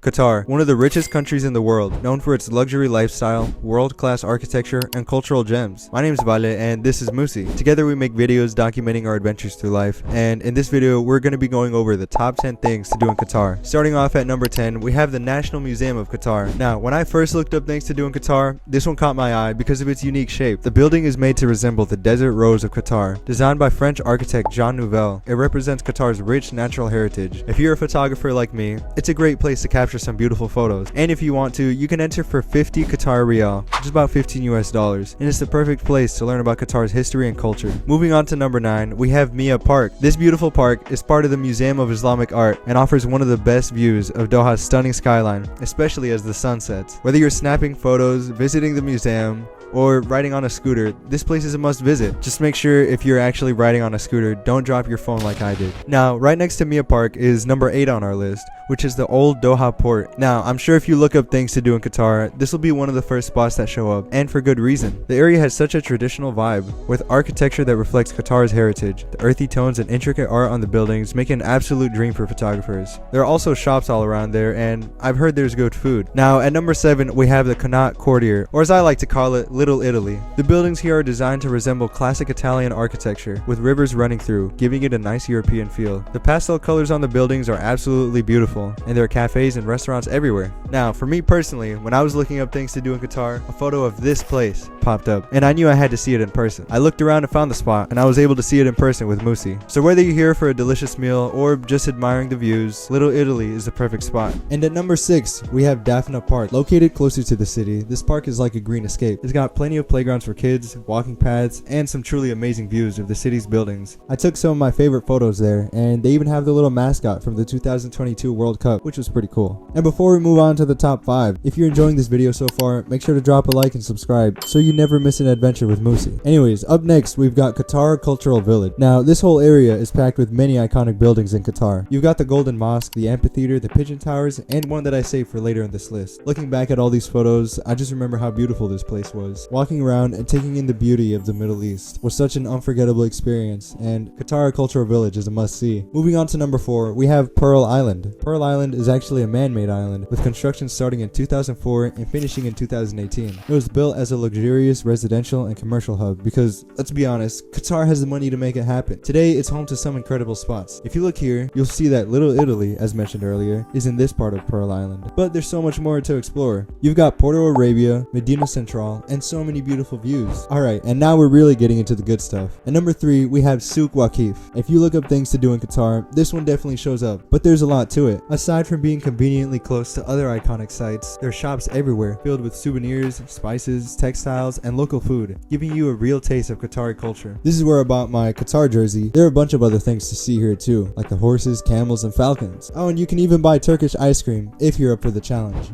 Qatar, one of the richest countries in the world, known for its luxury lifestyle, world-class architecture, and cultural gems. My name is Vale and this is Musi. Together we make videos documenting our adventures through life, and in this video we're going to be going over the top 10 things to do in Qatar. Starting off at number 10, we have the National Museum of Qatar. Now, when I first looked up things to do in Qatar, this one caught my eye because of its unique shape. The building is made to resemble the desert rose of Qatar. Designed by French architect Jean Nouvel, it represents Qatar's rich natural heritage. If you're a photographer like me, it's a great place to capture some beautiful photos, and if you want to, you can enter for 50 Qatar Rial, which is about $15 US, and it's the perfect place to learn about Qatar's history and culture. Moving on to number 9, we have Mia Park. This beautiful park is part of the Museum of Islamic Art and offers one of the best views of Doha's stunning skyline, especially as the sun sets. Whether you're snapping photos, visiting the museum, or riding on a scooter, this place is a must visit. Just make sure if you're actually riding on a scooter, don't drop your phone like I did. Now, right next to Mia Park is number 8 on our list, which is the old Doha port. Now, I'm sure if you look up things to do in Qatar, this will be one of the first spots that show up, and for good reason. The area has such a traditional vibe, with architecture that reflects Qatar's heritage. The earthy tones and intricate art on the buildings make it an absolute dream for photographers. There are also shops all around there, and I've heard there's good food. Now, at number 7, we have the Connaught Quartier, or as I like to call it, Little Italy. The buildings here are designed to resemble classic Italian architecture, with rivers running through, giving it a nice European feel. The pastel colors on the buildings are absolutely beautiful, and there are cafes and restaurants everywhere. Now, for me personally, when I was looking up things to do in Qatar, a photo of this place popped up, and I knew I had to see it in person. I looked around and found the spot, and I was able to see it in person with Musi. So whether you're here for a delicious meal or just admiring the views, Little Italy is the perfect spot. And at number 6, we have Daphne Park. Located closer to the city, this park is like a green escape. It's got plenty of playgrounds for kids, walking paths, and some truly amazing views of the city's buildings. I took some of my favorite photos there, and they even have the little mascot from the 2022 World Cup, which was pretty cool. And before we move on to the top 5, if you're enjoying this video so far, make sure to drop a like and subscribe so you never miss an adventure with Musi. Anyways, up next we've got Qatar Cultural Village. Now, this whole area is packed with many iconic buildings in Qatar. You've got the Golden Mosque, the amphitheater, the pigeon towers, and one that I saved for later in this list. Looking back at all these photos, I just remember how beautiful this place was. Walking around and taking in the beauty of the Middle East was such an unforgettable experience, and Qatar Cultural Village is a must-see. Moving on to number 4, we have Pearl Island. Pearl Island is actually a man-made island, with construction starting in 2004 and finishing in 2018. It was built as a luxurious residential and commercial hub because, let's be honest, Qatar has the money to make it happen. Today, it's home to some incredible spots. If you look here, you'll see that Little Italy, as mentioned earlier, is in this part of Pearl Island. But there's so much more to explore. You've got Porto Arabia, Medina Central, and so many beautiful views. Alright, and now we're really getting into the good stuff. At number 3, we have Souk Waqif. If you look up things to do in Qatar, this one definitely shows up, but there's a lot to it. Aside from being conveniently close to other iconic sites, there are shops everywhere filled with souvenirs, spices, textiles, and local food, giving you a real taste of Qatari culture. This is where I bought my Qatar jersey. There are a bunch of other things to see here too, like the horses, camels, and falcons. Oh, and you can even buy Turkish ice cream if you're up for the challenge.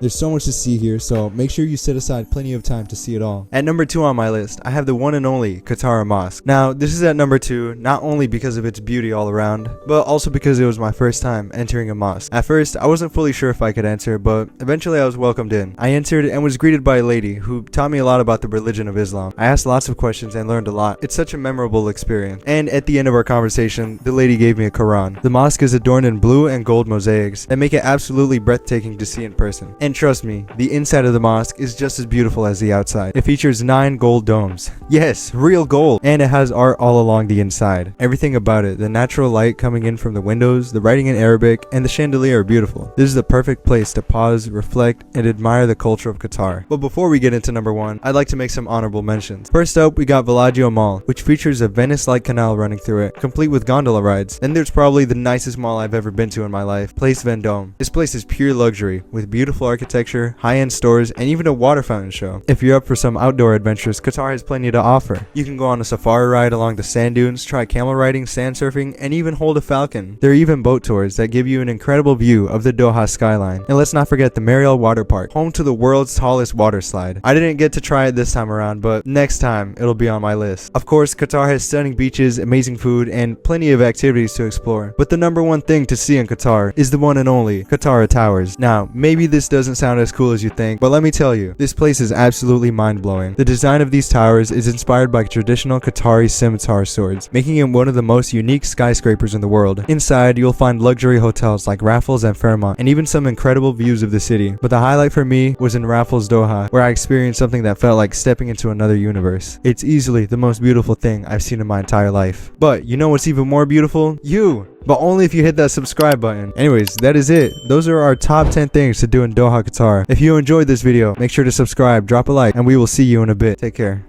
There's so much to see here, so make sure you set aside plenty of time to see it all. At number 2 on my list, I have the one and only Qatar Mosque. Now, this is at number 2, not only because of its beauty all around, but also because it was my first time entering a mosque. At first, I wasn't fully sure if I could enter, but eventually I was welcomed in. I entered and was greeted by a lady who taught me a lot about the religion of Islam. I asked lots of questions and learned a lot. It's such a memorable experience. And at the end of our conversation, the lady gave me a Quran. The mosque is adorned in blue and gold mosaics that make it absolutely breathtaking to see in person. And trust me, the inside of the mosque is just as beautiful as the outside. It features 9 gold domes. Yes, real gold. And it has art all along the inside. Everything about it, the natural light coming in from the windows, the writing in Arabic, and the chandelier are beautiful. This is the perfect place to pause, reflect, and admire the culture of Qatar. But before we get into number 1, I'd like to make some honorable mentions. First up, we got Villaggio Mall, which features a Venice-like canal running through it, complete with gondola rides. Then there's probably the nicest mall I've ever been to in my life, Place Vendôme. This place is pure luxury, with beautiful architecture, high-end stores, and even a water fountain show. If you're up for some outdoor adventures, Qatar has plenty to offer. You can go on a safari ride along the sand dunes, try camel riding, sand surfing, and even hold a falcon. There are even boat tours that give you an incredible view of the Doha skyline. And let's not forget the Mariel Water Park, home to the world's tallest water slide. I didn't get to try it this time around, but next time it'll be on my list. Of course, Qatar has stunning beaches, amazing food, and plenty of activities to explore. But the number 1 thing to see in Qatar is the one and only Qatar Towers. Now, maybe this doesn't doesn't sound as cool as you think, but let me tell you, this place is absolutely mind-blowing. The design of these towers is inspired by traditional Qatari scimitar swords, making it one of the most unique skyscrapers in the world. Inside, you'll find luxury hotels like Raffles and Fairmont, and even some incredible views of the city. But the highlight for me was in Raffles Doha, where I experienced something that felt like stepping into another universe. It's easily the most beautiful thing I've seen in my entire life. But you know what's even more beautiful? You! But only if you hit that subscribe button. Anyways, that is it. Those are our top 10 things to do in Doha, Qatar. If you enjoyed this video, make sure to subscribe, drop a like, and we will see you in a bit. Take care.